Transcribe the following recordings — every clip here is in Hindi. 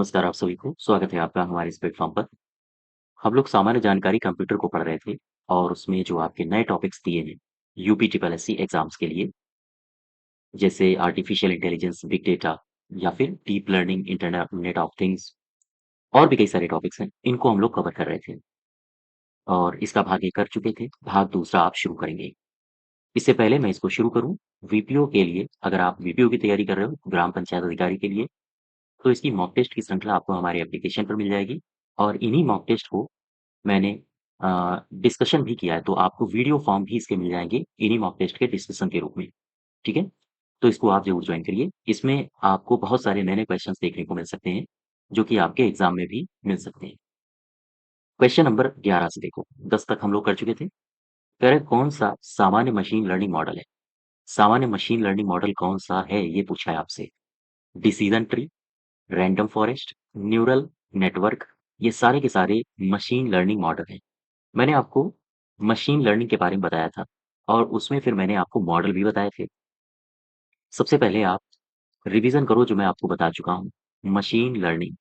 नमस्कार आप सभी को, स्वागत है आपका हमारे इस प्लेटफ़ॉर्म पर। हम लोग सामान्य जानकारी कंप्यूटर को पढ़ रहे थे और उसमें जो आपके नए टॉपिक्स दिए हैं, यूपी ट्रिपल एससी एग्ज़ाम्स के लिए, जैसे आर्टिफ़िशियल इंटेलिजेंस, बिग डेटा या फिर deep learning, internet of things और भी कई सारे टॉपिक्स हैं, इनको हम लोग कवर कर रहे थे और इसका भाग 1 कर चुके थे, भाग दूसरा आप शुरू करेंगे। इससे पहले मैं इसको शुरू करूँ, वीपीओ के लिए अगर आप वीपीओ की तैयारी कर रहे हो, ग्राम पंचायत अधिकारी के लिए, तो इसकी मॉक टेस्ट की श्रृंखला आपको हमारे एप्लीकेशन पर मिल जाएगी और इन्हीं मॉक टेस्ट को मैंने डिस्कशन भी किया है, तो आपको वीडियो फॉर्म भी इसके मिल जाएँगे, इन्हीं मॉक टेस्ट के डिस्कशन के रूप में, ठीक है? तो इसको आप ज़रूर जॉइन करिए। इसमें आपको बहुत सारे नए-नए क्वेश्चन्स देखने को मिल सकते हैं, जो कि आपके एग्ज़ाम में भी मिल सकते हैं। क्वेश्चन नंबर 11 से देखो, 10 तक हम लोग कर चुके थे। कह रहे कौन-सा सामान्य मशीन लर्निंग मॉडल है? सामान्य मशीन लर्निंग मॉडल कौन-सा है, ये पूछा है आपसे। Decision tree, random forest, neural network, ये सारे के सारे मशीन लर्निंग मॉडल हैं। मैंने आपको मशीन लर्निंग के बारे में बताया था और उसमें फिर मैंने आपको मॉडल भी बताए थे। सबसे पहले आप रिवीजन करो जो मैं आपको बता चुका हूँ। मशीन लर्निंग,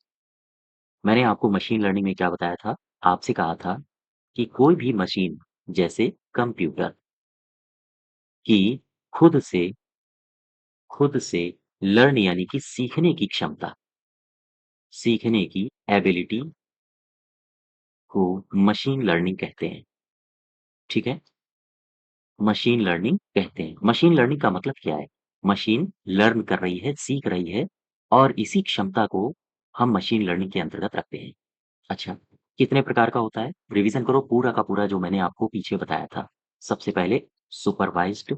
मैंने आपको मशीन लर्निंग में क्या बताया था? आपसे कहा था कि कोई भी मशीन जैसे कंप्यूटर की खुद से खुद से लर्न यानी कि सीखने की क्षमता, सीखने की एबिलिटी को मशीन लर्निंग कहते हैं, ठीक है? मशीन लर्निंग कहते हैं। मशीन लर्निंग का मतलब क्या है? मशीन लर्न कर रही है, सीख रही है और इसी क्षमता को हम मशीन लर्निंग के अंतर्गत रखते हैं। अच्छा, कितने प्रकार का होता है? रिवीजन करो पूरा का पूरा जो मैंने आपको पीछे बताया था। सबसे पहले सुपरवाइज़्ड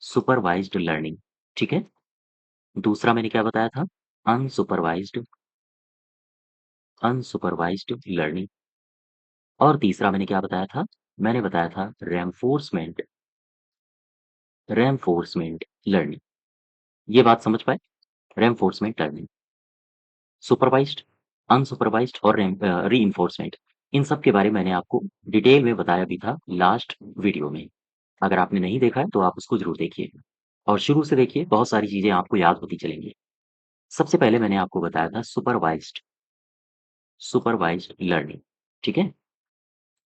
सुपरवाइज़्ड लर्निंग, ठीक है? दूसरा मैंने क्या बताया था? अनसुपरवाइज़्ड अनसुपरवाइज़्ड लर्निंग और तीसरा मैंने क्या बताया था? मैंने बताया था रेन्फोर्समेंट लर्निंग। ये बात समझ पाए? Reinforcement learning. सुपरवाइज़्ड, अनसुपरवाइज़्ड और रीइन्फोर्समेंट इन सब के बारे में मैंने आपको डिटेल में बताया भी था लास्ट वीडियो में। अगर आपने नहीं देखा है तो आप उसको ज़रूर देखिए और शुरू से देखिए बहुत सारी चीज़ें आपको याद होती चलेंगी। सबसे पहले मैंने आपको बताया था सुपरवाइज़्ड लर्निंग, ठीक है?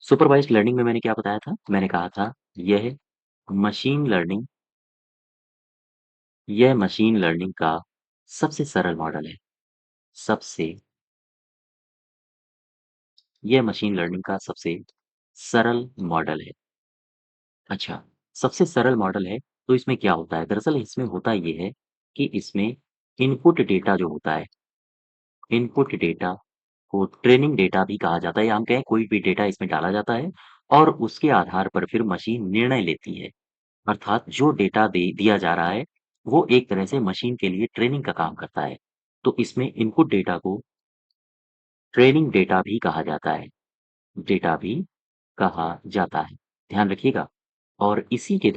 सुपरवाइज़्ड लर्निंग में मैंने क्या बताया था? मैंने कहा था यह मशीन लर्निंग यह मशीन लर्निंग का सबसे सरल मॉडल है। सबसे यह मशीन लर्निंग का सबसे सरल मॉडल है। अच्छा, सबसे सरल मॉडल है, तो इसमें क्या होता है? दरअसल इसमें होता ये है कि इसमें इनपुट डेटा जो होता है, इनपुट डेटा को ट्रेनिंग डेटा भी कहा जाता है या हम कहें कोई भी डेटा इसमें डाला जाता है और उसके आधार पर फिर मशीन निर्णय लेती है। अर्थात जो डेटा दे दिया जा रहा है, वो एक तरह से मशीन के लिए ट्रेनिंग का काम करता है। तो इसमें इनपुट डेटा को ट्रेनिंग डेटा भी कहा जाता है। डेटा भी कहा जाता है। ध्यान रखिएगा और इसी के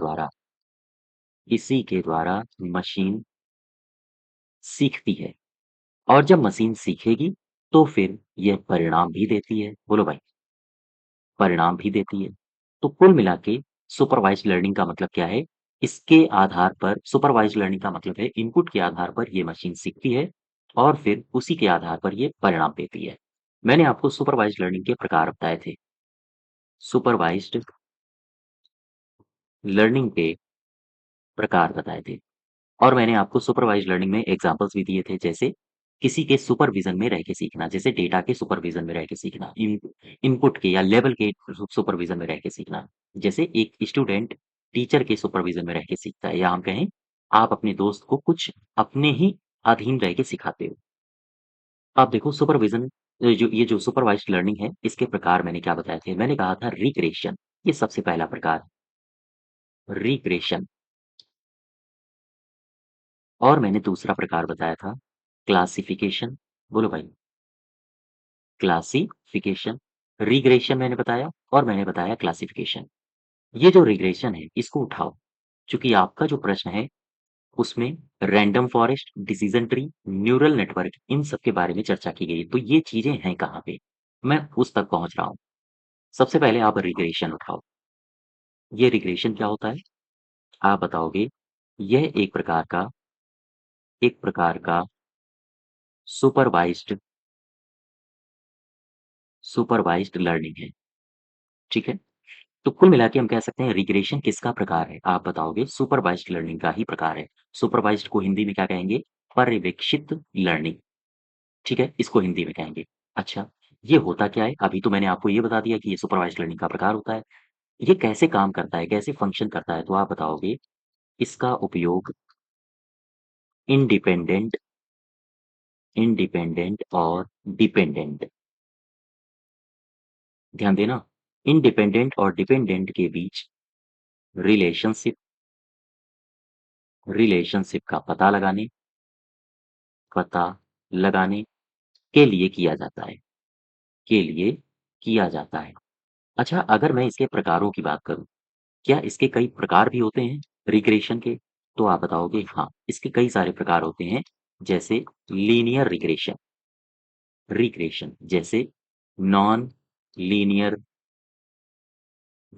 द्वारा मशीन सीखती है और जब मशीन सीखेगी, तो फिर यह परिणाम भी देती है। बोलो भाई, परिणाम भी देती है। तो कुल मिला के सुपरवाइज़्ड लर्निंग का मतलब क्या है? इसके आधार पर सुपरवाइज़्ड लर्निंग का मतलब है इनपुट के आधार पर ये मशीन सीखती है और फिर उसी के आधार पर ये परिणाम देती है। मैंने आपको सुपरवाइज़्ड लर्निंग के प्रकार बताए थे। सुपरवाइज़्ड लर्निंग के प्रकार बताए थे। और मैंने आपको सुपरवाइज़्ड लर्निंग में एग्ज़ाम्पल्स भी दिए थे, जैसे किसी के सुपरविज़न में रह के सीखना, जैसे डेटा के सुपरविज़न में रह के सीखना, इनपुट के या लेवल के सुपरविज़न में रह के सीखना। जैसे एक स्टूडेंट टीचर के सुपरविज़न में रह के सीखता है या हम कहें, आप अपने दोस्त को कुछ अपने ही अधीन रह के सिखाते हो। अब देखो सुपरविज़न जो सुपरवाइज़्ड लर्निंग है, इसके प्रकार मैंने क्या बताए थे? मैंने कहा था रिग्रेशन, ये सबसे पहला प्रकार, रिग्रेशन और मैंने दूसरा प्रकार बताया था क्लासिफिकेशन। बोलो भाई, क्लासिफिकेशन, रिग्रेशन मैंने बताया और मैंने बताया क्लासिफिकेशन। ये जो रिग्रेशन है, इसको उठाओ, चूँकि आपका जो प्रश्न है, उसमें random forest, decision tree, neural network इन सब के बारे में चर्चा की गई है। तो ये चीज़ें हैं कहाँ पे? मैं उस तक पहुँच रहा हूँ। सबसे पहले आप रिग्रेशन उठाओ। ये रिग्रेशन क्या होता है? आप बताओगे, यह एक प्रकार का सुपरवाइज्ड सुपरवाइज्ड लर्निंग है, ठीक है? तो कुल मिला के हम कह सकते हैं रिग्रेशन किसका प्रकार है? आप बताओगे सुपरवाइज्ड लर्निंग का ही प्रकार है। सुपरवाइज्ड को हिंदी में क्या कहेंगे? पर्यवेक्षित लर्निंग, ठीक है? इसको हिंदी में कहेंगे। अच्छा, ये होता क्या है? अभी तो मैंने आपको ये बता दिया कि ये सुपरवाइज्ड लर्निंग का प्रकार होता है। ये कैसे काम करता है, कैसे फंक्शन करता है? तो आप बताओगे इसका उपयोग इंडिपेंडेंट इंडिपेंडेंट और डिपेंडेंट, ध्यान देना, इंडिपेंडेंट और डिपेंडेंट के बीच रिलेशनशिप रिलेशनशिप का पता लगाने के लिए किया जाता है, के लिए किया जाता है। अच्छा, अगर मैं इसके प्रकारों की बात करूँ, क्या इसके कई प्रकार भी होते हैं रिग्रेशन के? तो आप बताओगे हाँ, इसके कई सारे प्रकार होते हैं, जैसे लीनियर रिग्रेशन रिग्रेशन जैसे non linear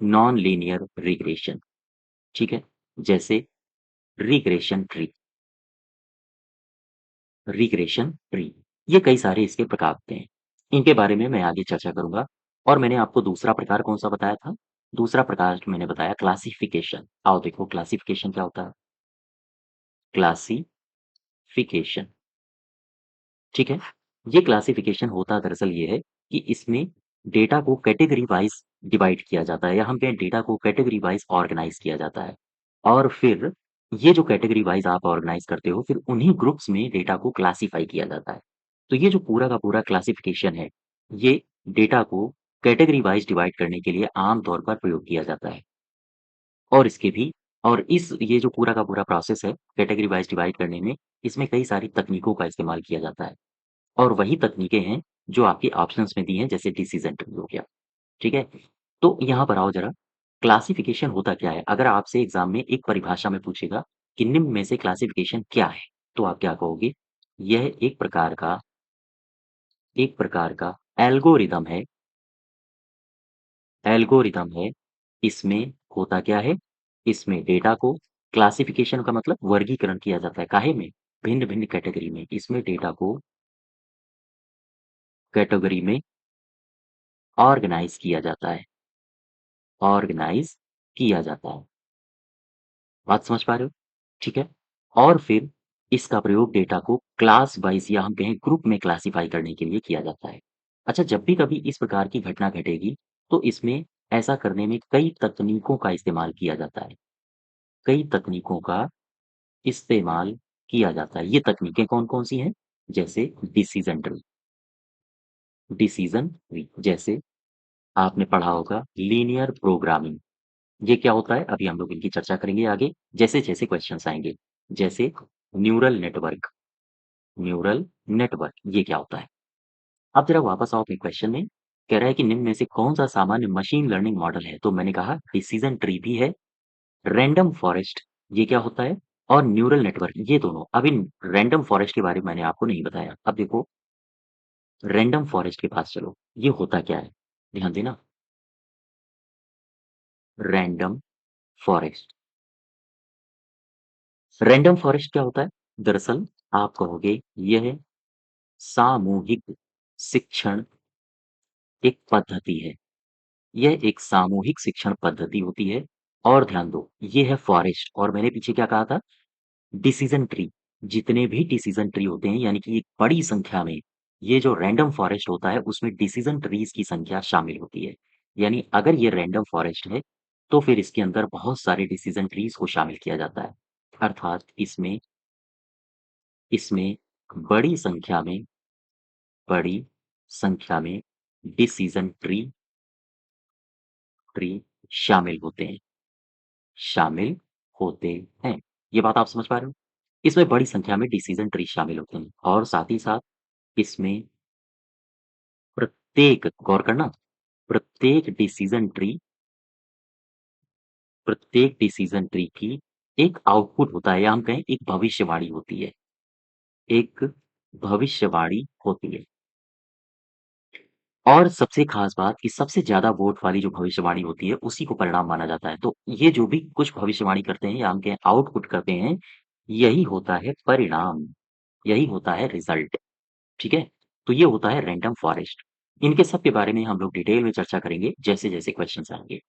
non linear regression, ठीक है? जैसे रिग्रेशन ट्री रिग्रेशन ट्री, ये कई सारे इसके प्रकार होते हैं। इनके बारे में मैं आगे चर्चा करूँगा और मैंने आपको दूसरा प्रकार कौन-सा बताया था? दूसरा प्रकार मैंने बताया क्लासिफिकेशन। आओ देखो क्लासिफिकेशन क्या होता है? क्लासिफिकेशन, ठीक है? ये क्लासिफिकेशन होता दरअसल ये है कि इसमें डेटा को कैटेगरी वाइज़ डिवाइड किया जाता है या हम कहें डेटा को कैटेगरी वाइज़ ऑर्गनाइज़ किया जाता है। और फिर ये जो कैटेगरी वाइज़ आप ऑर्गनाइज़ करते हो, फिर उन्हीं ग्रुप्स में डेटा को क्लासिफ़ाई किया जाता है। तो ये जो पूरा का पूरा क्लासिफ़िकेशन है, ये डेटा को कैटेगरी वाइज़ डिवाइड करने के लिए आम तौर पर प्रयोग किया जाता है। और इसके भी और इस ये जो पूरा का पूरा प्रोसेस है, कैटेगरी वाइज़ डिवाइड करने में, इसमें कई सारी तकनीकों का इस्तेमाल किया जाता है। और वही तकनीकें हैं जो आपके ऑप्शंस में दी हैं, जैसे डिसीज़न ट्री हो गया, ठीक है? तो यहाँ पर आओ ज़रा, क्लासिफ़िकेशन होता क्या है? अगर आपसे एग्ज़ाम में एक परिभाषा में पूछेगा कि निम्न में से क्लासिफ़िकेशन क्या है? तो आप क्या कहोगे? यह एक प्रकार का एल्गोरिदम है। इसमें होता क्या है? इसमें डेटा को क्लासिफ़िकेशन का मतलब वर्गीकरण किया जाता है, काहे में? भिन्न-भिन्न कैटेगरी में। इसमें डेटा को कैटेगरी में ऑर्गनाइज़ किया जाता है ऑर्गनाइज़ किया जाता है। बात समझ पा रहे हो? ठीक है? और फिर इसका प्रयोग डेटा को क्लास वाइज़ या हम कहें ग्रुप में क्लासिफ़ाई करने के लिए किया जाता है। अच्छा, जब भी कभी इस प्रकार की घटना घटेगी, तो इसमें ऐसा करने में कई तकनीकों का इस्तेमाल किया जाता है। कई तकनीकों का इस्तेमाल किया जाता है। ये तकनीकें कौन-कौन सी हैं? जैसे डिसीज़न ट्री, जैसे आपने पढ़ा होगा लीनियर प्रोग्रामिंग। ये क्या होता है? अभी हम लोग इनकी चर्चा करेंगे आगे, जैसे-जैसे क्वेश्चन्स आएँगे। जैसे न्यूरल नेटवर्क न्यूरल नेटवर्क, ये क्या होता है? अब ज़रा वापस आओ अपने क्वेश्चन में, कह रहा है कि निम्न में से कौन-सा सामान्य मशीन लर्निंग मॉडल है? तो मैंने कहा डिसीज़न ट्री भी है, रैंडम फॉरेस्ट ये क्या होता है? और न्यूरल नेटवर्क ये दोनों। अब इन रैंडम फॉरेस्ट के बारे में मैंने आपको नहीं बताया। अब देखो रैंडम फॉरेस्ट के पास चलो, ये होता क्या है? ध्यान देना, रैंडम फॉरेस्ट रैंडम फॉरेस्ट क्या होता है? दरअसल आप कहोगे यह सामूहिक शिक्षण एक पद्धति है। यह एक सामूहिक शिक्षण पद्धति होती है और ध्यान दो, ये है फॉरेस्ट और मैंने पीछे क्या कहा था? Decision tree. जितने भी डिसीज़न ट्री होते हैं यानी कि एक बड़ी संख्या में ये जो रैंडम फॉरेस्ट होता है उसमें डिसीज़न ट्रीज़ की संख्या शामिल होती है। यानी अगर ये रैंडम फॉरेस्ट है, तो फिर इसके अंदर बहुत सारे डिसीज़न ट्रीज़ को शामिल किया जाता है। अर्थात इसमें इसमें बड़ी संख्या में बड़ी संख्या में डिसीज़न ट्री शामिल होते हैं शामिल होते हैं। ये बात आप समझ पा रहे हो? इसमें बड़ी संख्या में डिसीज़न ट्री शामिल होते हैं और साथ ही साथ इसमें प्रत्येक गौर करना, प्रत्येक डिसीज़न ट्री प्रत्येक डिसीज़न ट्री की एक आउटपुट होता है या हम कहें एक भविष्यवाणी होती है। एक भविष्यवाणी होती है। और सबसे ख़ास बात कि सबसे ज़्यादा वोट वाली जो भविष्यवाणी होती है, उसी को परिणाम माना जाता है। तो ये जो भी कुछ भविष्यवाणी करते हैं या हम कहें आउटपुट करते हैं, यही होता है परिणाम, यही होता है रिज़ल्ट। ठीक है? तो ये होता है रैंडम फॉरेस्ट। इनके सब के बारे में हम लोग डिटेल में चर्चा करेंगे जैसे-जैसे क्वेश्चंस आएँगे।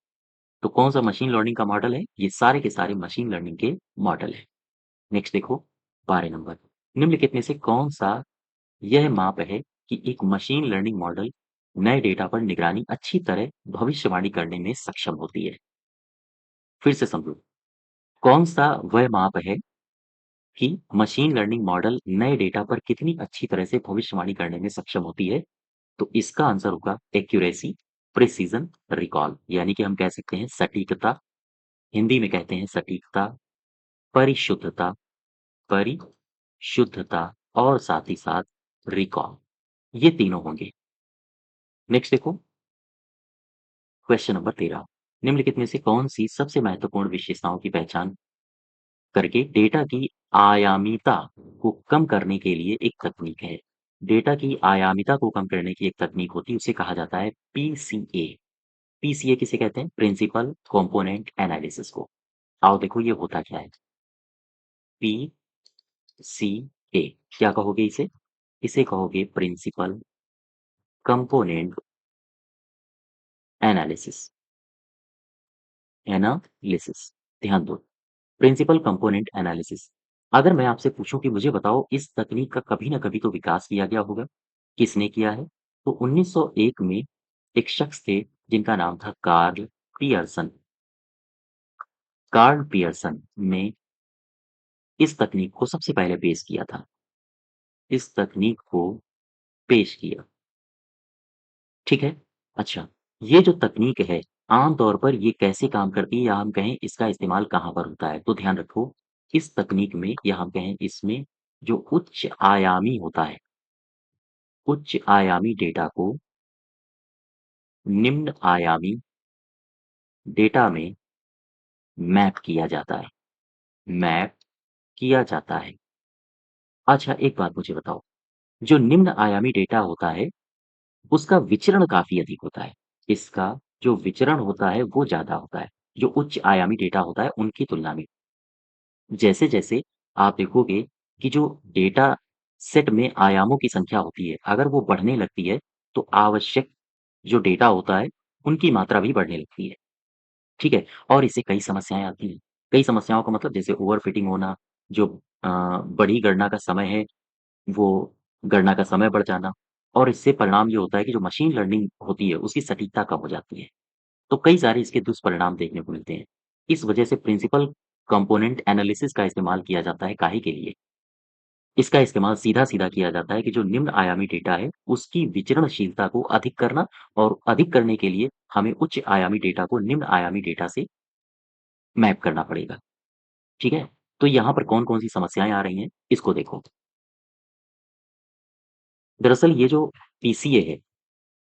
तो कौन-सा मशीन लर्निंग का मॉडल है? ये सारे के सारे मशीन लर्निंग के मॉडल हैं। नेक्स्ट देखो 12 नंबर, निम्नलिखित में से कौन-सा यह माप है कि एक मशीन लर्निंग मॉडल नए डेटा पर निगरानी अच्छी तरह भविष्यवाणी करने में सक्षम होती है? फिर से समझो, कौन-सा वह माप है कि मशीन लर्निंग मॉडल नए डेटा पर कितनी अच्छी तरह से भविष्यवाणी करने में सक्षम होती है? तो इसका आंसर होगा एक्यूरेसी, प्रिसिजन, रिकॉल यानी कि हम कह सकते हैं सटीकता, हिंदी में कहते हैं सटीकता, परिशुद्धता, परिशुद्धता और साथ ही साथ रिकॉल, ये तीनों होंगे। नेक्स्ट देखो क्वेश्चन नंबर 13, निम्नलिखित में से कौन-सी सबसे महत्वपूर्ण विशेषताओं की पहचान करके डेटा की आयामीता को कम करने के लिए एक तकनीक है? डेटा की आयामीता को कम करने की एक तकनीक होती है, उसे कहा जाता है पीसीए। पीसीए किसे कहते हैं? प्रिंसिपल कंपोनेंट एनालिसिस को। आओ देखो ये होता क्या है? पीसीए क्या कहोगे इसे? इसे कहोगे प्रिंसिपल कंपोनेंट एनालिसिस। एनालिसिस, ध्यान दो। Principal component analysis. अगर मैं आपसे पूछूं कि मुझे बताओ इस तकनीक का कभी ना कभी तो विकास किया गया होगा। किसने किया है? तो 1901 में एक शख्स थे जिनका नाम था कार्ल पियर्सन। कार्ल पियर्सन ने इस तकनीक को सबसे पहले पेश किया था। इस तकनीक को पेश किया, ठीक है? अच्छा, ये जो तकनीक है, आम तौर पर ये कैसे काम करती है या हम कहें इसका इस्तेमाल कहाँ पर होता है? तो ध्यान रखो, इस तकनीक में या हम कहें इसमें जो उच्च आयामी होता है, उच्च आयामी डेटा को निम्न आयामी डेटा में मैप किया जाता है, मैप किया जाता है। अच्छा, एक बात मुझे बताओ, जो निम्न आयामी डेटा होता है, उसका विचरण काफ़ी अधिक होता है। इसका जो विचरण होता है, वो ज़्यादा होता है, जो उच्च आयामी डेटा होता है, उनकी तुलना में। जैसे-जैसे आप देखोगे कि जो डेटा सेट में आयामों की संख्या होती है, अगर वो बढ़ने लगती है, तो आवश्यक जो डेटा होता है, उनकी मात्रा भी बढ़ने लगती है, ठीक है? और इससे कई समस्याएँ आती हैं। कई समस्याओं का मतलब जैसे ओवरफिटिंग होना, जो बड़ी गणना का समय है, वो गणना का समय बढ़ जाना और इससे परिणाम ये होता है कि जो मशीन लर्निंग होती है, उसकी सटीकता कम हो जाती है। तो कई सारे इसके दुष्परिणाम देखने को मिलते हैं। इस वजह से प्रिंसिपल कंपोनेंट एनालिसिस का इस्तेमाल किया जाता है काहे के लिए? इसका इस्तेमाल सीधा-सीधा किया जाता है कि जो निम्न आयामी डेटा है, उसकी विचरणशीलता को अधिक करना और अधिक करने के लिए हमें उच्च आयामी डेटा को निम्न आयामी डेटा से मैप करना पड़ेगा, ठीक है? तो यहाँ पर कौन-कौन सी समस्याएँ आ रही हैं, इसको देखो। दरअसल ये जो पीसीए है,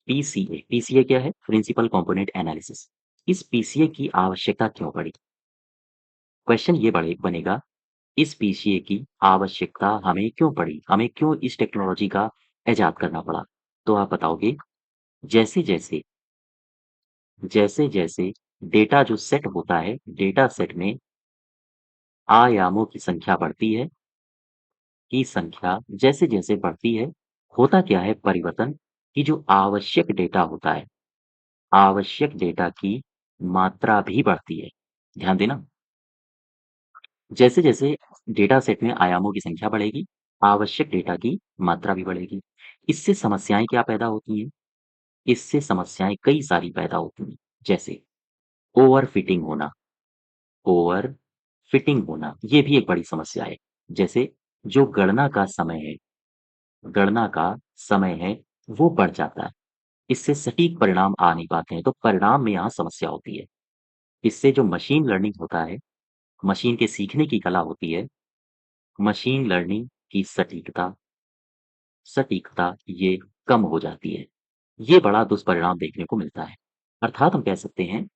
पीसीए क्या है? Principal component analysis. इस पीसीए की आवश्यकता क्यों पड़ी? क्वेश्चन ये बनेगा, इस पीसीए की आवश्यकता हमें क्यों पड़ी? हमें क्यों इस टेक्नोलॉजी का इजाद करना पड़ा? तो आप बताओगे, जैसे-जैसे जैसे-जैसे डेटा जो सेट होता है, डेटा सेट में आयामों की संख्या बढ़ती है, की संख्या जैसे-जैसे बढ़ती है, होता क्या है परिवर्तन कि जो आवश्यक डेटा होता है, आवश्यक डेटा की मात्रा भी बढ़ती है। ध्यान देना, जैसे-जैसे डेटा सेट में आयामों की संख्या बढ़ेगी, आवश्यक डेटा की मात्रा भी बढ़ेगी। इससे समस्याएँ क्या पैदा होती हैं? इससे समस्याएँ कई सारी पैदा होती हैं, जैसे ओवरफिटिंग होना, ओवरफिटिंग होना, ये भी एक बड़ी समस्या है। जैसे जो गणना का समय है, वो बढ़ जाता है। इससे सटीक परिणाम आ नहीं पाते हैं, तो परिणाम में यहाँ समस्या होती है। इससे जो मशीन लर्निंग होता है, मशीन के सीखने की कला होती है, मशीन लर्निंग की सटीकता ये कम हो जाती है। ये बड़ा दुष्परिणाम देखने को मिलता है। अर्थात हम कह सकते हैं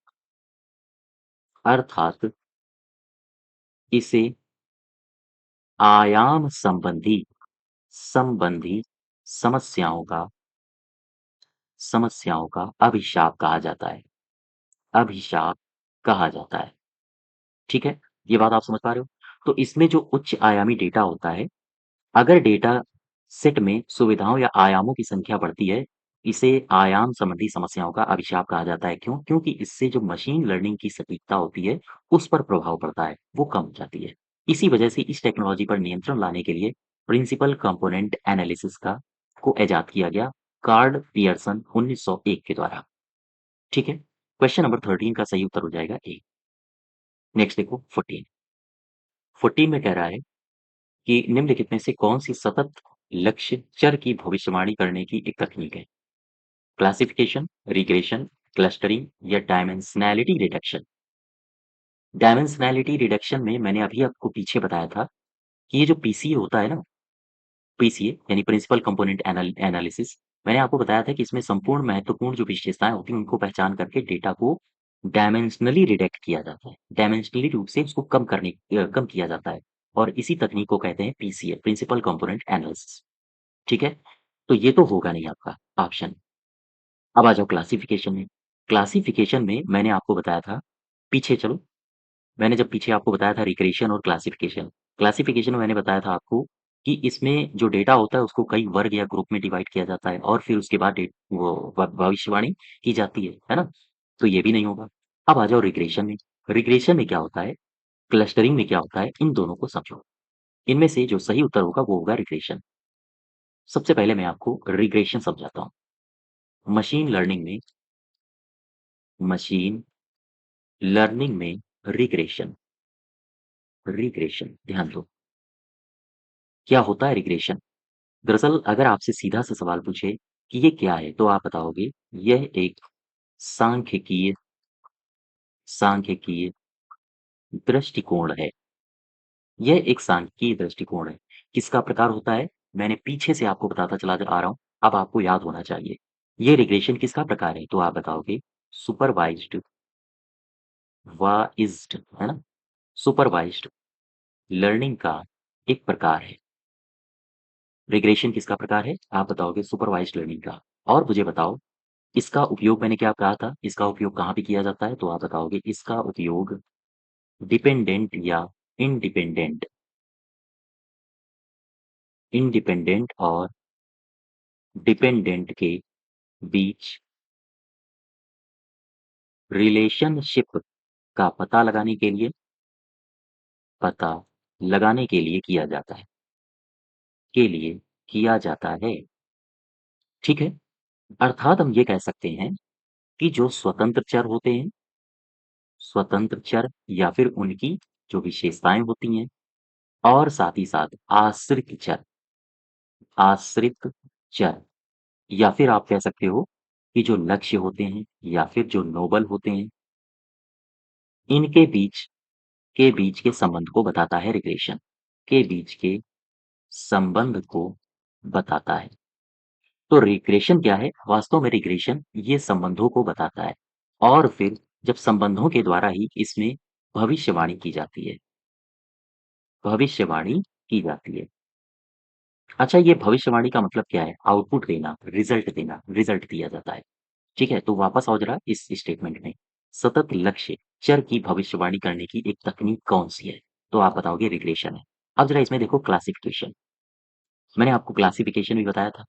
अर्थात इसे आयाम संबंधी समस्याओं का समस्याओं का अभिशाप कहा जाता है। अभिशाप कहा जाता है। ठीक है? ये बात आप समझ पा रहे हो? तो इसमें जो उच्च आयामी डेटा होता है, अगर डेटा सेट में सुविधाओं या आयामों की संख्या बढ़ती है, इसे आयाम संबंधी समस्याओं का अभिशाप कहा जाता है। क्यों? क्योंकि इससे जो मशीन लर्निंग की सटीकता होती है, उस पर प्रभाव पड़ता है, वो कम हो जाती है। इसी वजह से इस टेक्नोलॉजी पर नियंत्रण लाने के लिए प्रिंसिपल कंपोनेंट एनालिसिस का को इजाद किया गया कार्ड पियर्सन 1901 के द्वारा। ठीक है? क्वेश्चन नंबर 13 का सही उत्तर हो जाएगा ए। नेक्स्ट देखो 14। 14 में कह रहा है कि निम्नलिखित में से कौन-सी सतत लक्ष्य चर की भविष्यवाणी करने की एक तकनीक है? क्लासिफिकेशन, रिग्रेशन, क्लस्टरिंग या डायमेंशनैलिटी रिडक्शन। डायमेंशनैलिटी रिडक्शन में मैंने अभी आपको पीछे बताया था कि ये जो पीसीए होता है ना, पीसीए यानी प्रिंसिपल कंपोनेंट एनालिसिस, मैंने आपको बताया था कि इसमें संपूर्ण महत्वपूर्ण जो विशेषताएँ होती हैं, उनको पहचान करके डेटा को डायमेंशनली रिडक्ट किया जाता है। डायमेंशनली रूप से उसको कम किया जाता है और इसी तकनीक को कहते हैं पीसीए, प्रिंसिपल कंपोनेंट एनालिसिस। ठीक है? तो ये तो होगा नहीं आपका ऑप्शन। अब आ जाओ क्लासिफिकेशन में। क्लासिफिकेशन में मैंने आपको बताया था, पीछे चलो, मैंने जब पीछे आपको बताया था रिग्रेशन और क्लासिफिकेशन। क्लासिफिकेशन में मैंने बताया था आपको कि इसमें जो डेटा होता है उसको कई वर्ग या ग्रुप में डिवाइड किया जाता है और फिर उसके बाद वो भविष्यवाणी की जाती है ना? तो ये भी नहीं होगा। अब आ जाओ रिग्रेशन में। रिग्रेशन में क्या होता है, क्लस्टरिंग में क्या होता है, इन दोनों को समझो। इनमें से जो सही उत्तर होगा वो होगा रिग्रेशन। सबसे पहले मैं आपको रिग्रेशन समझाता हूँ। मशीन लर्निंग में मशीन लर्निंग में रिग्रेशन रिग्रेशन ध्यान दो, क्या होता है रिग्रेशन? दरअसल अगर आपसे सीधा सा सवाल पूछे कि ये क्या है, तो आप बताओगे यह एक सांख्यिकीय सांख्यिकीय दृष्टिकोण है। यह एक सांख्यिकीय दृष्टिकोण है। किसका प्रकार होता है? मैंने पीछे से आपको बताता चला आ रहा हूँ, अब आपको याद होना चाहिए। ये रिग्रेशन किसका प्रकार है? तो आप बताओगे सुपरवाइज्ड वाइज्ड, है ना? सुपरवाइज्ड लर्निंग का एक प्रकार है। रिग्रेशन किसका प्रकार है? आप बताओगे सुपरवाइज्ड लर्निंग का। और मुझे बताओ इसका उपयोग मैंने क्या कहा था? इसका उपयोग कहाँ पे किया जाता है? तो आप बताओगे इसका उपयोग डिपेंडेंट या इंडिपेंडेंट इंडिपेंडेंट और डिपेंडेंट के बीच रिलेशनशिप का पता लगाने के लिए किया जाता है के लिए किया जाता है। ठीक है? अर्थात हम ये कह सकते हैं कि जो स्वतंत्र चर होते हैं, स्वतंत्र चर या फिर उनकी जो विशेषताएँ होती हैं और साथ ही साथ आश्रित चर या फिर आप कह सकते हो कि जो लक्ष्य होते हैं या फिर जो नोबल होते हैं, इनके बीच के संबंध को बताता है रिग्रेशन, के बीच के संबंध को बताता है। तो रिग्रेशन क्या है? वास्तव में रिग्रेशन ये संबंधों को बताता है और फिर जब संबंधों के द्वारा ही इसमें भविष्यवाणी की जाती है भविष्यवाणी की जाती है। अच्छा, ये भविष्यवाणी का मतलब क्या है? आउटपुट देना, रिजल्ट दिया जाता है। ठीक है? तो वापस आओ ज़रा इस स्टेटमेंट में। सतत लक्ष्य चर की भविष्यवाणी करने की एक तकनीक कौन-सी है? तो आप बताओगे रिग्रेशन है। अब ज़रा इसमें देखो क्लासिफिकेशन। मैंने आपको क्लासिफिकेशन भी बताया था।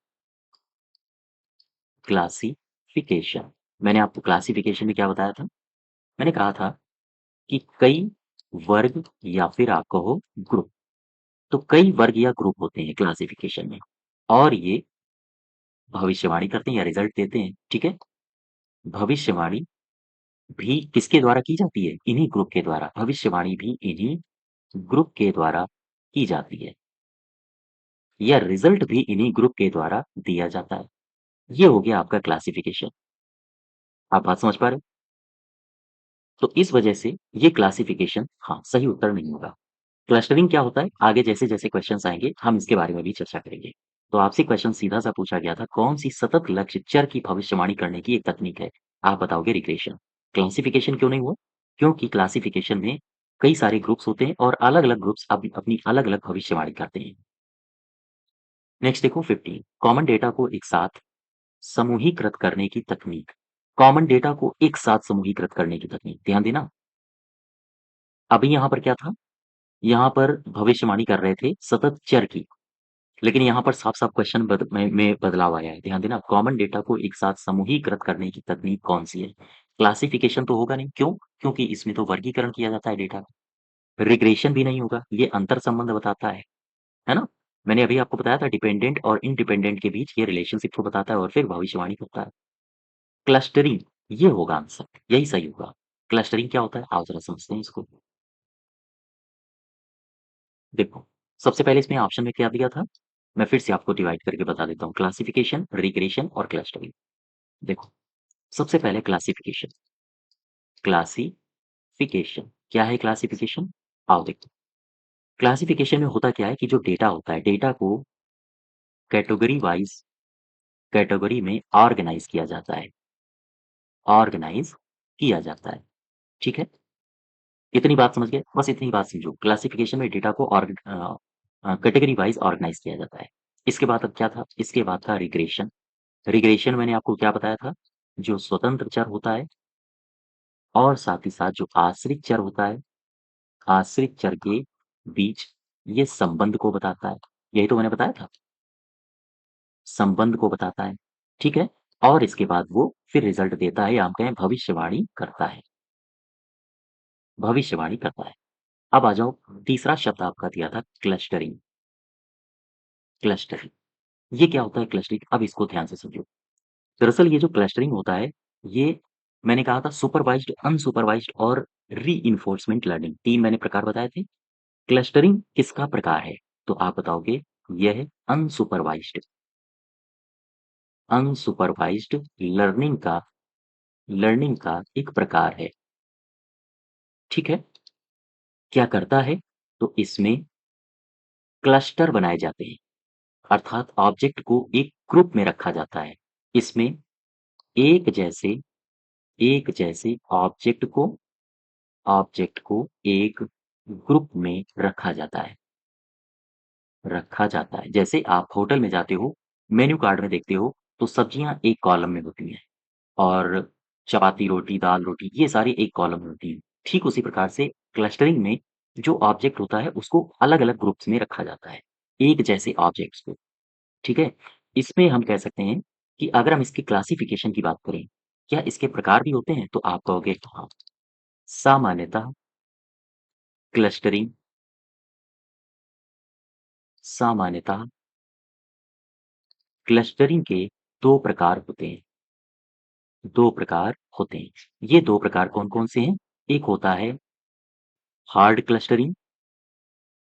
क्लासिफिकेशन। मैंने आपको क्लासिफिकेशन में क्या बताया था? मैंने कहा था कि कई वर्ग या फिर आप कहो ग्रुप। तो कई वर्ग या ग्रुप होते हैं क्लासिफिकेशन में और ये भविष्यवाणी करते हैं या रिजल्ट देते हैं। ठीक है? भविष्यवाणी भी किसके द्वारा की जाती है? इन्हीं ग्रुप के द्वारा। भविष्यवाणी भी इन्हीं ग्रुप के द्वारा की जाती है या रिजल्ट भी इन्हीं ग्रुप के द्वारा दिया जाता है। ये हो गया आपका क्लासिफिकेशन। आप बात समझ पा रहे हो? तो इस वजह से ये क्लासिफिकेशन हाँ, सही उत्तर नहीं होगा। क्लस्टरिंग क्या होता है? आगे जैसे-जैसे क्वेश्चन्स आएँगे, हम इसके बारे में भी चर्चा करेंगे। तो आपसे क्वेश्चन सीधा-सा पूछा गया था, कौन-सी सतत लक्ष्य चर की भविष्यवाणी करने की एक तकनीक है? आप बताओगे रिग्रेशन। क्लासिफिकेशन क्यों नहीं हुआ? क्योंकि क्लासिफिकेशन में कई सारे ग्रुप्स होते हैं और अलग-अलग ग्रुप्स अपनी अलग-अलग भविष्यवाणी करते हैं। नेक्स्ट देखो 15 कॉमन डेटा को एक साथ समूहीकृत करने की तकनीक। कॉमन डेटा को एक साथ समूहीकृत करने की तकनीक, ध्यान देना। अभी यहाँ पर क्या था? यहाँ पर भविष्यवाणी कर रहे थे सतत चर की। लेकिन यहाँ पर साफ-साफ क्वेश्चन में बदलाव आया है। ध्यान देना, कॉमन डेटा को एक साथ समूहीकृत करने की तकनीक कौन-सी है? क्लासिफिकेशन तो होगा नहीं, क्यों? क्योंकि इसमें तो वर्गीकरण किया जाता है डेटा का। रिग्रेशन भी नहीं होगा, ये अंतर संबंध बताता है ना? मैंने अभी आपको बताया था डिपेंडेंट और इंडिपेंडेंट के बीच ये रिलेशनशिप को बताता है और फिर भविष्यवाणी करता है। क्लस्टरिंग, ये होगा आंसर, यही सही होगा। क्लस्टरिंग क्या होता है? आओ ज़रा समझते हैं इसको। देखो, सबसे पहले इसमें ऑप्शन में क्या दिया था? मैं फिर से आपको डिवाइड करके बता देता हूँ, क्लासिफिकेशन, रिग्रेशन और क्लस्टरिंग। देखो, सबसे पहले क्लासिफिकेशन। क्लासिफिकेशन, क्या है क्लासिफिकेशन? आओ देखो। क्लासिफिकेशन में होता क्या है कि जो डेटा होता है, डेटा को कैटेगरी वाइज़ कैटेगरी में ऑर्गेनाइज़ किया जाता है। ऑर्गेनाइज़ किया जाता है, ठीक है? इतनी बात समझ गए? बस इतनी बात समझो। क्लासिफिकेशन में डेटा को कैटेगरी वाइज़ ऑर्गेनाइज़ किया जाता है। इसके बाद अब क्या था? इसके बाद था रिग्रेशन। रिग्रेशन मैंने आपको क्या बताया था? जो स्वतंत्र चर होता है और साथ ही साथ जो आश्रित चर होता है, आश्रित चर के बीच ये संबंध को बताता है। यही तो मैंने बताया था, संबंध को बताता है, ठीक है? और इसके बाद वो फिर रिज़ल्ट देता है या हम कहें भविष्यवाणी करता है, भविष्यवाणी करता है। अब आ जाओ, तीसरा शब्द आपका दिया था क्लस्टरिंग। क्लस्टरिंग, ये क्या होता है क्लस्टरिंग? अब इसको ध्यान से समझो। दरअसल ये जो क्लस्टरिंग होता है, ये मैंने कहा था सुपरवाइज़्ड, अनसुपरवाइज़्ड और रीइन्फोर्समेंट लर्निंग, 3 मैंने प्रकार बताए थे। क्लस्टरिंग किसका प्रकार है? तो आप बताओगे यह अनसुपरवाइज़्ड, अनसुपरवाइज़्ड लर्निंग का एक प्रकार है, ठीक है? क्या करता है? तो इसमें क्लस्टर बनाए जाते हैं, अर्थात ऑब्जेक्ट को एक ग्रुप में रखा जाता है। इसमें एक जैसे एक जैसे ऑब्जेक्ट को एक ग्रुप में रखा जाता है। जैसे आप होटल में जाते हो, मेन्यू कार्ड में देखते हो, तो सब्जियाँ एक कॉलम में होती हैं और चपाती, रोटी, दाल, रोटी ये सारी एक कॉलम में होती हैं। ठीक उसी प्रकार से क्लस्टरिंग में जो ऑब्जेक्ट होता है उसको अलग-अलग ग्रुप्स में रखा जाता है, एक जैसे ऑब्जेक्ट्स को, ठीक है? इसमें हम कह सकते हैं कि अगर हम इसकी क्लासिफिकेशन की बात करें, क्या इसके प्रकार भी होते हैं? तो आप कहोगे हाँ, सामान्यतः क्लस्टरिंग सामान्यतः क्लस्टरिंग के 2 प्रकार होते हैं, 2 प्रकार होते हैं। ये 2 प्रकार कौन-कौन से हैं? एक होता है हार्ड क्लस्टरिंग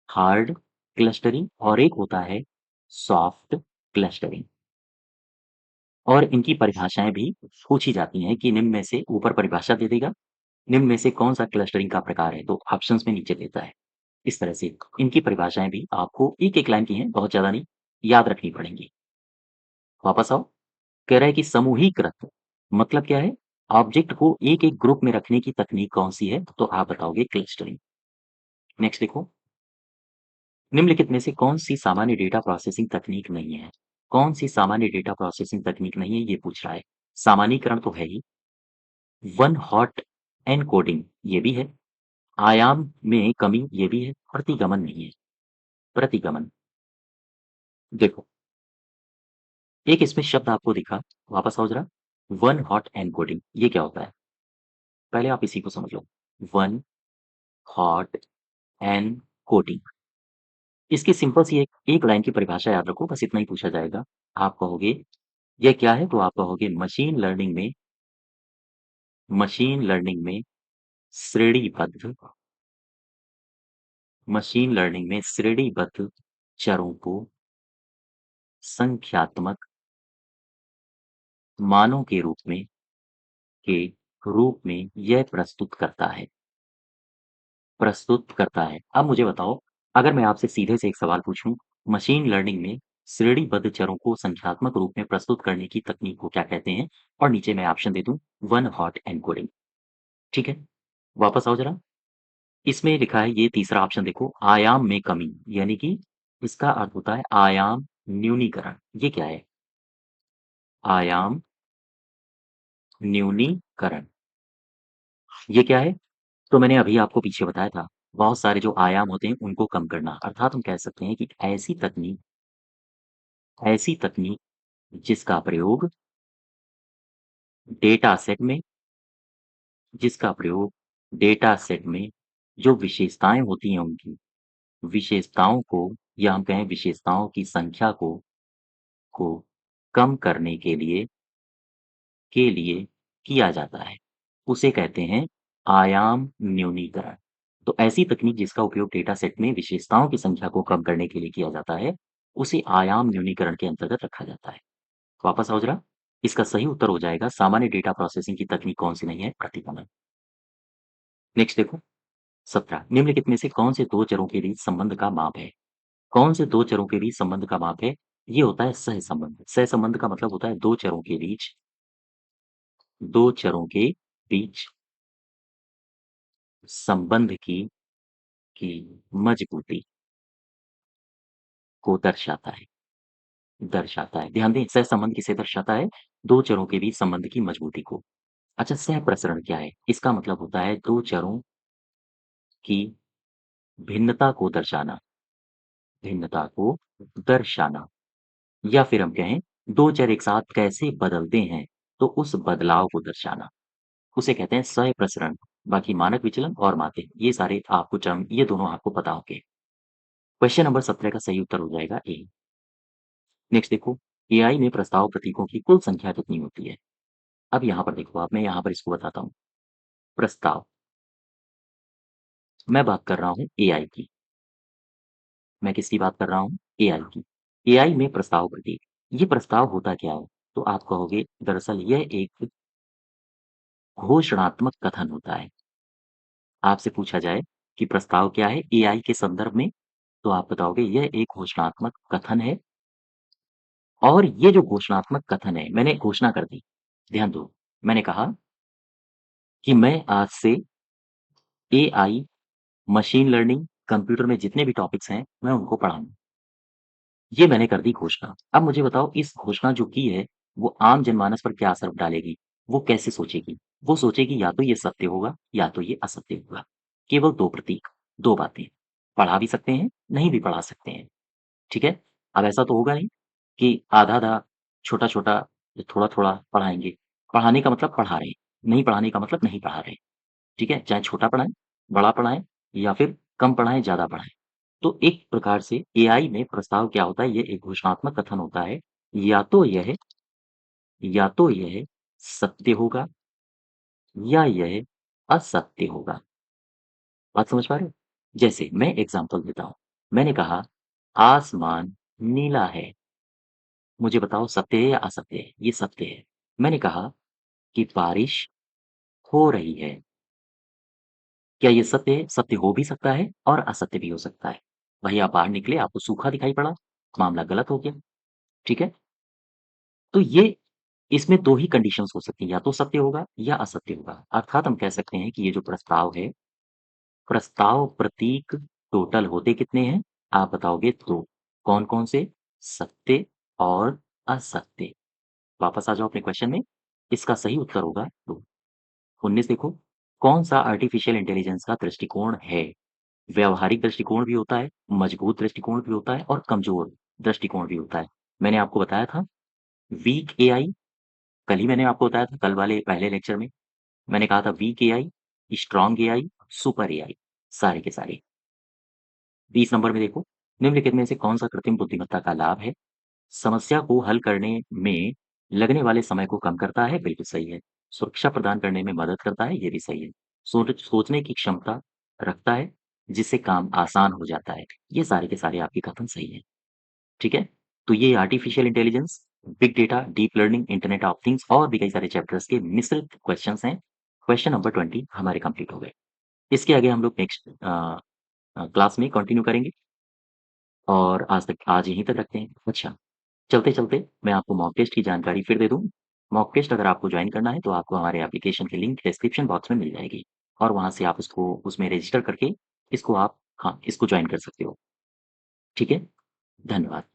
हार्ड क्लस्टरिंग और एक होता है सॉफ्ट क्लस्टरिंग। और इनकी परिभाषाएँ भी पूछी जाती हैं कि निम्न में से ऊपर परिभाषा दे देगा, निम्न में से कौन-सा क्लस्टरिंग का प्रकार है? तो ऑप्शंस में नीचे देता है। इस तरह से इनकी परिभाषाएँ भी आपको एक-एक लाइन की हैं, बहुत ज़्यादा नहीं, याद रखनी पड़ेंगी। वापस आओ, कह रहा है कि समूहीकृत मतलब क्या है? ऑब्जेक्ट को एक-एक ग्रुप में रखने की तकनीक कौन-सी है? तो आप बताओगे क्लस्टरिंग। नेक्स्ट देखो, निम्नलिखित में से कौन-सी सामान्य डेटा प्रोसेसिंग तकनीक नहीं है? कौन-सी सामान्य डेटा प्रोसेसिंग तकनीक नहीं है, ये पूछ रहा है। सामान्यीकरण तो है ही, वन हॉट एन्कोडिंग ये भी है, आयाम में कमी ये भी है, प्रतिगमन नहीं है। प्रतिगमन, देखो, एक इसमें शब्द आपको दिखा, वापस आओ ज़रा, वन हॉट एन्कोडिंग ये क्या होता है? पहले आप इसी को समझ लो। वन हॉट एन्कोडिंग, इसकी सिंपल सी एक लाइन की परिभाषा याद रखो, बस इतना ही पूछा जाएगा। आप कहोगे, "यह क्या है?" तो आप कहोगे मशीन लर्निंग में श्रेणीबद्ध श्रेणीबद्ध चरों को संख्यात्मक मानों के रूप में यह प्रस्तुत करता है। अब मुझे बताओ, अगर मैं आपसे सीधे से एक सवाल पूछूँ, मशीन लर्निंग में श्रेणीबद्ध चरों को संख्यात्मक रूप में प्रस्तुत करने की तकनीक को क्या कहते हैं? और नीचे मैं ऑप्शन दे दूँ, वन हॉट एन्कोडिंग, ठीक है? वापस आओ ज़रा, इसमें लिखा है ये तीसरा ऑप्शन देखो, आयाम में कमी, यानी कि इसका अर्थ होता है आयाम न्यूनीकरण। ये क्या है? आयाम न्यूनीकरण, ये क्या है? तो मैंने अभी आपको पीछे बताया था, बहुत सारे जो आयाम होते हैं उनको कम करना, अर्थात हम कह सकते हैं कि ऐसी तकनीक जिसका प्रयोग डेटा सेट में जिसका प्रयोग डेटा सेट में जो विशेषताएँ होती हैं उनकी, विशेषताओं को या हम कहें विशेषताओं की संख्या को कम करने के लिए किया जाता है। उसे कहते हैं आयाम न्यूनीकरण। तो ऐसी तकनीक जिसका उपयोग डेटा सेट में विशेषताओं की संख्या को कम करने के लिए किया जाता है, उसे आयाम न्यूनीकरण के अंतर्गत रखा जाता है। वापस आओ जरा, इसका सही उत्तर हो जाएगा सामान्य डेटा प्रोसेसिंग की तकनीक कौन-सी नहीं है? प्रतिगमन। नेक्स्ट देखो 17 निम्नलिखित में से कौन से 2 चरों के बीच संबंध का माप है? कौन से 2 चरों के बीच संबंध का माप है? ये होता है सहसंबंध। सहसंबंध का मतलब होता है 2 चरों के बीच संबंध की मजबूती को दर्शाता है। ध्यान दें सहसंबंध किसे दर्शाता है? 2 चरों के बीच संबंध की मजबूती को। अच्छा सहप्रसरण क्या है? इसका मतलब होता है 2 चरों की भिन्नता को दर्शाना भिन्नता को दर्शाना या फिर हम कहें 2 चर एक साथ कैसे बदलते हैं, तो उस बदलाव को दर्शाना। उसे कहते हैं सहप्रसरण। बाकी मानक विचलन और माध्य ये सारे आपको टर्म ये दोनों आपको पता होंगे। क्वेश्चन नंबर 17 का सही उत्तर हो जाएगा ए। नेक्स्ट देखो एआई में प्रस्ताव प्रतीकों की कुल संख्या कितनी होती है? अब यहाँ पर देखो आप मैं यहाँ पर इसको बताता हूँ। प्रस्ताव, मैं बात कर रहा हूँ एआई की। मैं किसकी बात कर रहा हूँ? एआई की। एआई में प्रस्ताव प्रतीक। ये प्रस्ताव होता क्या है? तो आप कहोगे दरअसल यह एक घोषणात्मक कथन होता है। आपसे पूछा जाए कि प्रस्ताव क्या है एआई के संदर्भ में, तो आप बताओगे यह एक घोषणात्मक कथन है और ये जो घोषणात्मक कथन है, मैंने घोषणा कर दी। ध्यान दो, मैंने कहा कि मैं आज से एआई, मशीन लर्निंग, कंप्यूटर में जितने भी टॉपिक्स हैं, मैं उनको पढ़ाऊँगा। ये मैंने कर दी घोषणा। अब मुझे बताओ इस घोषणा जो की है, वो आम जनमानस पर क्या असर डालेगी? वो कैसे सोचेगी? वो सोचेगी या तो ये सत्य होगा या तो ये असत्य होगा। केवल 2 प्रतीक, 2 बातें। पढ़ा भी सकते हैं, नहीं भी पढ़ा सकते हैं। ठीक है? अब ऐसा तो होगा नहीं कि आधा-आधा, छोटा-छोटा, थोड़ा-थोड़ा पढ़ाएँगे। पढ़ाने का मतलब पढ़ा रहे हैं, नहीं पढ़ाने का मतलब नहीं पढ़ा रहे। ठीक है? चाहे छोटा पढ़ाएँ, बड़ा पढ़ाएँ या फिर कम पढ़ाएँ, ज़्यादा पढ़ाएँ। तो एक प्रकार से एआई में प्रस्ताव क्या होता है, ये एक घोषणात्मक कथन होता है। या तो यह या तो यह सत्य होगा या यह असत्य होगा। बात समझ पा रहे हो? जैसे मैं एग्ज़ाम्पल देता हूँ। मैंने कहा आसमान नीला है। मुझे बताओ सत्य है या असत्य है? ये सत्य है। मैंने कहा कि बारिश हो रही है। क्या ये सत्य है? सत्य हो भी सकता है और असत्य भी हो सकता है। वहीं आप बाहर निकले, आपको सूखा दिखाई पड़ा, मामला गलत हो गया। ठीक है? तो ये इसमें 2 ही कंडीशंस हो सकती हैं, या तो सत्य होगा या असत्य होगा। अर्थात हम कह सकते हैं कि ये जो प्रस्ताव है, प्रस्ताव प्रतीक टोटल होते कितने हैं? आप बताओगे 2 कौन-कौन से? सत्य और असत्य। वापस आ जाओ अपने क्वेश्चन में। इसका सही उत्तर होगा 2। 19 देखो, कौन-सा आर्टिफिशियल इंटेलिजेंस का दृष्टिकोण है? व्यावहारिक दृष्टिकोण भी होता है, मजबूत दृष्टिकोण भी होता है और कमज़ोर दृष्टिकोण भी होता है। मैंने आपको बताया था वीक एआई, कल ही मैंने आपको बताया था, कल वाले पहले लेक्चर में। मैंने कहा था weak AI, strong AI, super AI, सारे के सारे। 20 नंबर में देखो, निम्नलिखित में से कौन-सा कृत्रिम बुद्धिमत्ता का लाभ है? समस्या को हल करने में लगने वाले समय को कम करता है, बिल्कुल सही है। सुरक्षा प्रदान करने में मदद करता है, ये भी सही है। सोचने की क्षमता रखता है, जिससे काम आसान हो जाता है। ये सारे के सारे आपके कथन सही हैं, ठीक है? तो ये artificial intelligence, big data, deep learning, internet of things और भी कई सारे चैप्टर्स के मिश्रित क्वेश्चन्स हैं। क्वेश्चन नंबर 20 हमारे कंप्लीट हो गए। इसके आगे हम लोग नेक्स्ट क्लास में कंटिन्यू करेंगे और आज यहीं तक रखते हैं। अच्छा, चलते-चलते मैं आपको मॉक टेस्ट की जानकारी फिर दे दूँ। मॉक टेस्ट अगर आपको जॉइन करना है तो आपको हमारे एप्लीकेशन की लिंक डिस्क्रिप्शन बॉक्स में मिल जाएगी और वहाँ से आप उसको उसमें रजिस्टर करके इसको आप हाँ, इसको जॉइन कर सकते हो। ठीक है? धन्यवाद।